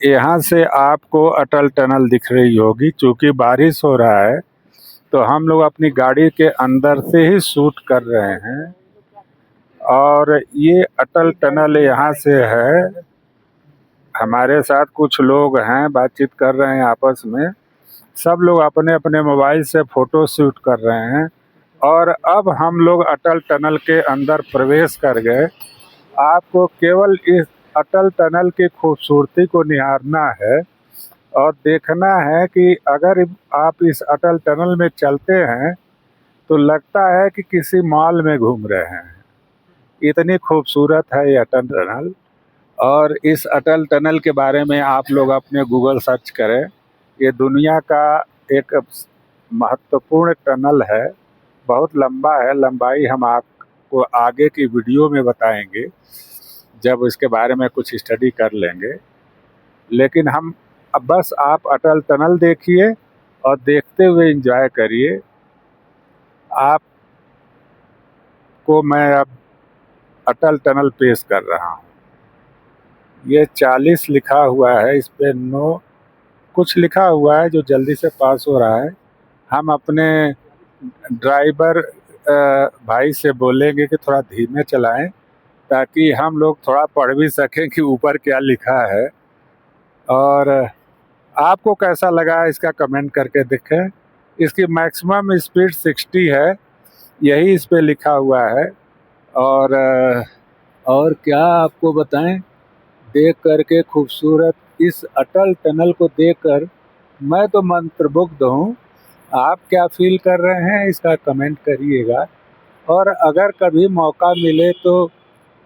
यहाँ से आपको अटल टनल दिख रही होगी। चूँकि बारिश हो रहा है तो हम लोग अपनी गाड़ी के अंदर से ही शूट कर रहे हैं। और ये अटल टनल यहाँ से है। हमारे साथ कुछ लोग हैं, बातचीत कर रहे हैं आपस में। सब लोग अपने अपने मोबाइल से फ़ोटो शूट कर रहे हैं। और अब हम लोग अटल टनल के अंदर प्रवेश कर गए। आपको केवल इस अटल टनल की खूबसूरती को निहारना है और देखना है कि अगर आप इस अटल टनल में चलते हैं तो लगता है कि किसी मॉल में घूम रहे हैं। इतनी खूबसूरत है ये अटल टनल। और इस अटल टनल के बारे में आप लोग अपने गूगल सर्च करें। ये दुनिया का एक महत्वपूर्ण टनल है, बहुत लंबा है। लंबाई हम आपको आगे की वीडियो में बताएंगे जब इसके बारे में कुछ स्टडी कर लेंगे। लेकिन हम अब बस आप अटल टनल देखिए और देखते हुए एंजॉय करिए। आपको मैं अब अटल टनल पेश कर रहा हूँ। ये 40 लिखा हुआ है, इस पे नो कुछ लिखा हुआ है जो जल्दी से पास हो रहा है। हम अपने ड्राइवर भाई से बोलेंगे कि थोड़ा धीमे चलाएं ताकि हम लोग थोड़ा पढ़ भी सकें कि ऊपर क्या लिखा है। और आपको कैसा लगा इसका कमेंट करके देखें। इसकी मैक्सिमम स्पीड 60 है, यही इस पे लिखा हुआ है। और क्या आपको बताएं, देख करके खूबसूरत इस अटल टनल को देखकर मैं तो मंत्रमुग्ध हूँ। आप क्या फील कर रहे हैं इसका कमेंट करिएगा। और अगर कभी मौका मिले तो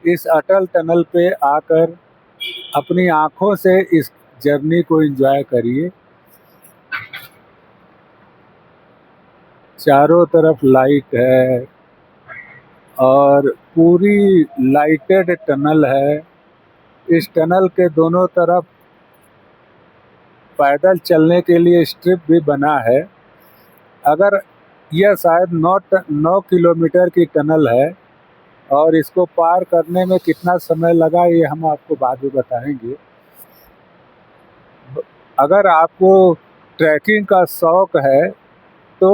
इस अटल टनल पे आकर अपनी आँखों से इस जर्नी को एंजॉय करिए। चारों तरफ लाइट है और पूरी लाइटेड टनल है। इस टनल के दोनों तरफ पैदल चलने के लिए स्ट्रिप भी बना है। अगर यह शायद 9 किलोमीटर की टनल है और इसको पार करने में कितना समय लगा ये हम आपको बाद में बताएंगे। अगर आपको ट्रैकिंग का शौक है तो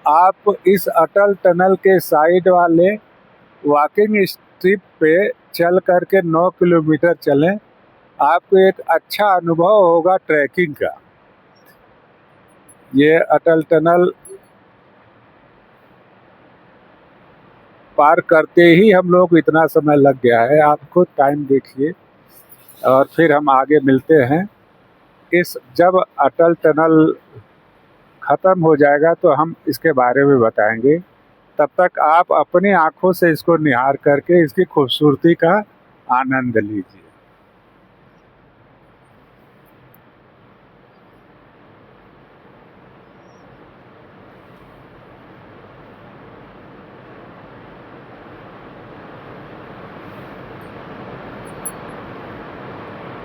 आप इस अटल टनल के साइड वाले वॉकिंग स्ट्रिप पे चल करके 9 किलोमीटर चलें। आपको एक अच्छा अनुभव होगा ट्रैकिंग का। ये अटल टनल पार करते ही हम लोग को इतना समय लग गया है। आप खुद टाइम देखिए और फिर हम आगे मिलते हैं। जब अटल टनल ख़त्म हो जाएगा तो हम इसके बारे में बताएंगे। तब तक आप अपनी आँखों से इसको निहार करके इसकी खूबसूरती का आनंद लीजिए।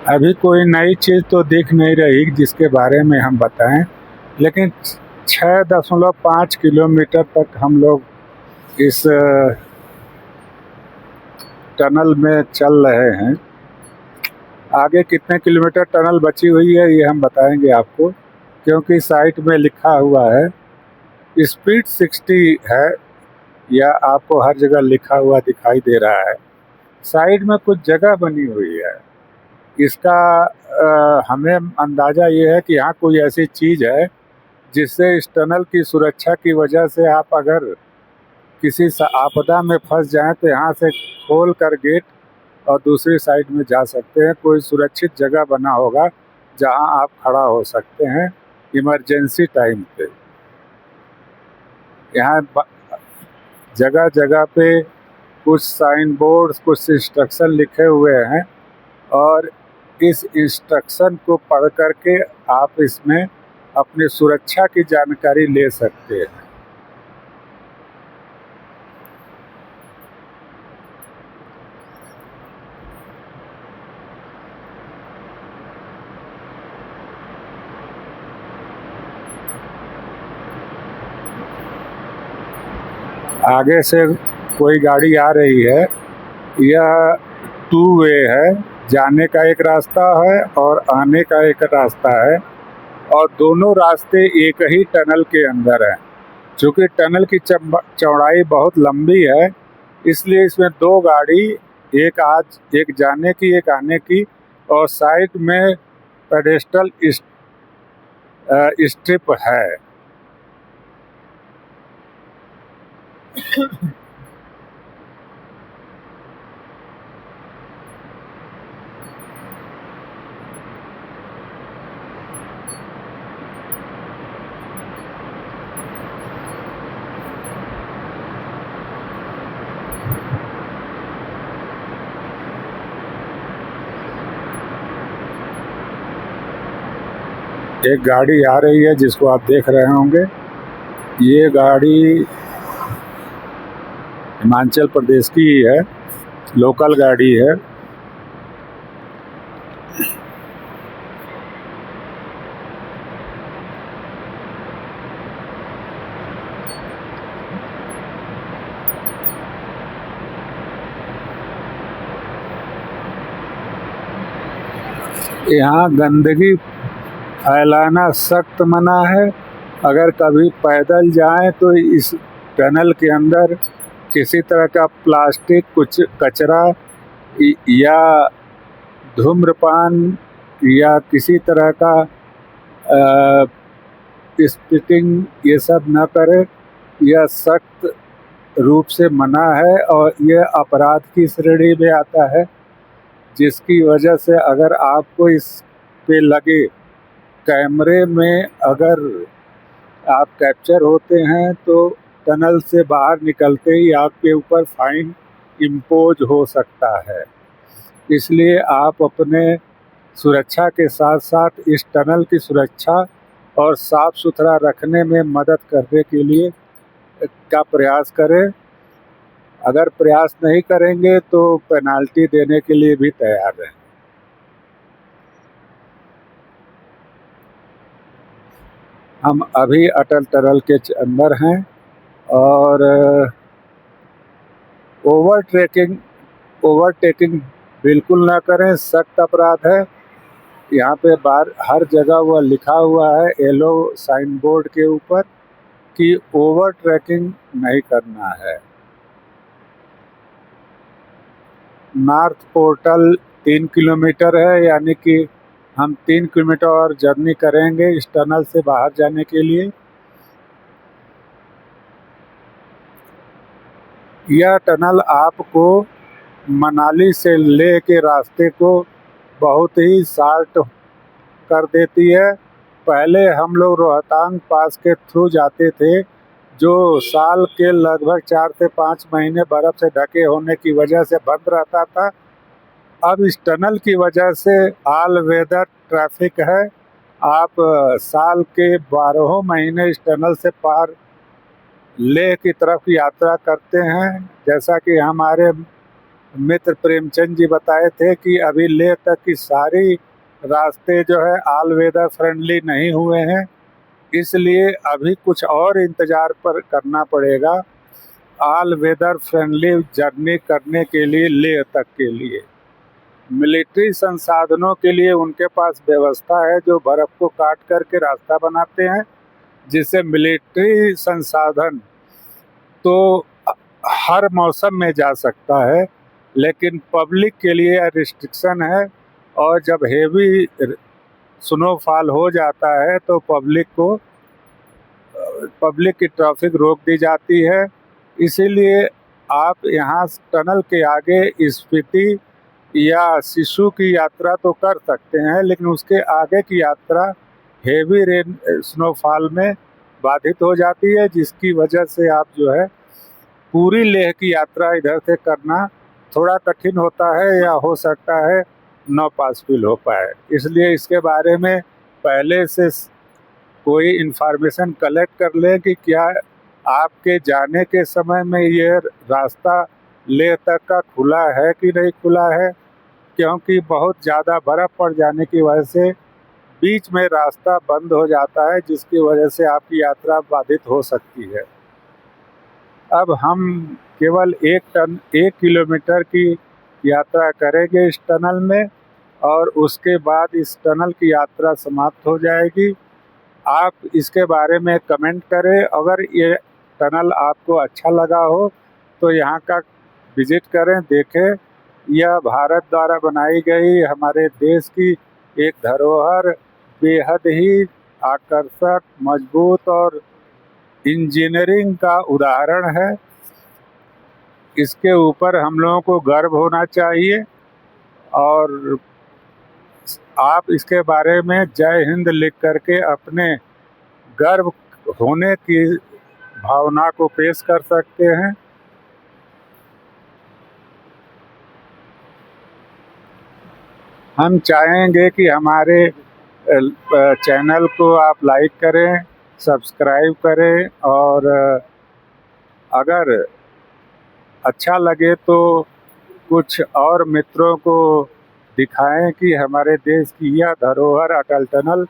अभी कोई नई चीज़ तो दिख नहीं रही जिसके बारे में हम बताएं, लेकिन 6.5 किलोमीटर तक हम लोग इस टनल में चल रहे हैं। आगे कितने किलोमीटर टनल बची हुई है ये हम बताएंगे आपको, क्योंकि साइट में लिखा हुआ है स्पीड 60 है। या आपको हर जगह लिखा हुआ दिखाई दे रहा है। साइड में कुछ जगह बनी हुई है। इसका हमें अंदाज़ा ये है कि यहाँ कोई ऐसी चीज़ है जिससे इस टनल की सुरक्षा की वजह से आप अगर किसी आपदा में फंस जाएं तो यहाँ से खोल कर गेट और दूसरी साइड में जा सकते हैं। कोई सुरक्षित जगह बना होगा जहाँ आप खड़ा हो सकते हैं इमरजेंसी टाइम पे। यहाँ जगह जगह पे कुछ साइन बोर्ड्स, कुछ इंस्ट्रक्शन लिखे हुए हैं और इस इंस्ट्रक्शन को पढ़ करके आप इसमें अपनी सुरक्षा की जानकारी ले सकते हैं। आगे से कोई गाड़ी आ रही है। यह 2 वे है। जाने का एक रास्ता है और आने का एक रास्ता है, और दोनों रास्ते एक ही टनल के अंदर हैं। चूँकि टनल की चौड़ाई बहुत लंबी है, इसलिए इसमें दो गाड़ी, एक जाने की एक आने की, और साइड में पेडेस्टल स्ट्रिप है। एक गाड़ी आ रही है जिसको आप देख रहे होंगे। ये गाड़ी हिमाचल प्रदेश की ही है, लोकल गाड़ी है। यहाँ गंदगी फैलाना सख्त मना है। अगर कभी पैदल जाएं तो इस टनल के अंदर किसी तरह का प्लास्टिक, कुछ कचरा या धूम्रपान या किसी तरह का स्पिटिंग, ये सब न करें। यह सख्त रूप से मना है और यह अपराध की श्रेणी में आता है, जिसकी वजह से अगर आपको इस पे लगे कैमरे में अगर आप कैप्चर होते हैं तो टनल से बाहर निकलते ही आपके ऊपर फाइन इम्पोज हो सकता है। इसलिए आप अपने सुरक्षा के साथ साथ इस टनल की सुरक्षा और साफ सुथरा रखने में मदद करने के लिए का प्रयास करें। अगर प्रयास नहीं करेंगे तो पेनाल्टी देने के लिए भी तैयार हैं। हम अभी अटल टनल के अंदर हैं और ओवरटेकिंग बिल्कुल ना करें, सख्त अपराध है। यहाँ पे हर जगह वह लिखा हुआ है येलो साइन बोर्ड के ऊपर कि ओवरटेकिंग नहीं करना है। नॉर्थ पोर्टल 3 किलोमीटर है, यानी कि हम 3 किलोमीटर और जर्नी करेंगे इस टनल से बाहर जाने के लिए। यह टनल आपको मनाली से लेह के रास्ते को बहुत ही शॉर्ट कर देती है। पहले हम लोग रोहतांग पास के थ्रू जाते थे, जो साल के लगभग 4 से 5 महीने बर्फ़ से ढके होने की वजह से बंद रहता था। अब इस टनल की वजह से ऑल वेदर ट्रैफिक है। आप साल के 12 महीने इस टनल से पार लेह की तरफ यात्रा करते हैं। जैसा कि हमारे मित्र प्रेमचंद जी बताए थे कि अभी लेह तक की सारी रास्ते जो है ऑल वेदर फ्रेंडली नहीं हुए हैं, इसलिए अभी कुछ और इंतज़ार पर करना पड़ेगा ऑल वेदर फ्रेंडली जर्नी करने के लिए लेह तक के लिए। मिलिट्री संसाधनों के लिए उनके पास व्यवस्था है जो बर्फ़ को काट करके रास्ता बनाते हैं, जिससे मिलिट्री संसाधन तो हर मौसम में जा सकता है, लेकिन पब्लिक के लिए रिस्ट्रिक्शन है। और जब हेवी स्नोफॉल हो जाता है तो पब्लिक की ट्रैफिक रोक दी जाती है। इसीलिए आप यहाँ टनल के आगे स्पीति या सिसु की यात्रा तो कर सकते हैं, लेकिन उसके आगे की यात्रा हेवी स्नोफॉल में बाधित हो जाती है, जिसकी वजह से आप जो है पूरी लेह की यात्रा इधर से करना थोड़ा कठिन होता है, या हो सकता है नो पॉसिबल हो पाए। इसलिए इसके बारे में पहले से कोई इन्फॉर्मेशन कलेक्ट कर लें कि क्या आपके जाने के समय में ये रास्ता लेह तक का खुला है कि नहीं खुला है, क्योंकि बहुत ज़्यादा बर्फ़ पड़ जाने की वजह से बीच में रास्ता बंद हो जाता है, जिसकी वजह से आपकी यात्रा बाधित हो सकती है। अब हम केवल 1 किलोमीटर की यात्रा करेंगे इस टनल में, और उसके बाद इस टनल की यात्रा समाप्त हो जाएगी। आप इसके बारे में कमेंट करें। अगर ये टनल आपको अच्छा लगा हो तो यहाँ का विजिट करें, देखें। यह भारत द्वारा बनाई गई हमारे देश की एक धरोहर बेहद ही आकर्षक, मजबूत और इंजीनियरिंग का उदाहरण है। इसके ऊपर हम लोगों को गर्व होना चाहिए और आप इसके बारे में जय हिंद लिख करके अपने गर्व होने की भावना को पेश कर सकते हैं। हम चाहेंगे कि हमारे चैनल को आप लाइक करें, सब्सक्राइब करें और अगर अच्छा लगे तो कुछ और मित्रों को दिखाएं कि हमारे देश की यह धरोहर अटल टनल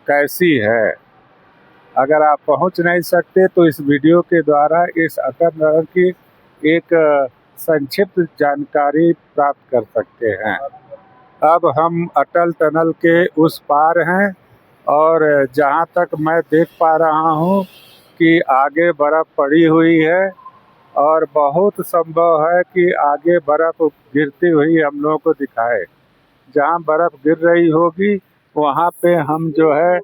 कैसी है। अगर आप पहुंच नहीं सकते तो इस वीडियो के द्वारा इस अटल टनल की एक संक्षिप्त जानकारी प्राप्त कर सकते हैं। अब हम अटल टनल के उस पार हैं और जहां तक मैं देख पा रहा हूं कि आगे बर्फ़ पड़ी हुई है और बहुत संभव है कि आगे बर्फ़ गिरती हुई हम लोगों को दिखाए। जहां बर्फ़ गिर रही होगी वहां पे हम जो है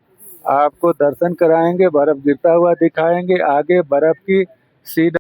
आपको दर्शन कराएंगे, बर्फ़ गिरता हुआ दिखाएंगे। आगे बर्फ़ की सीध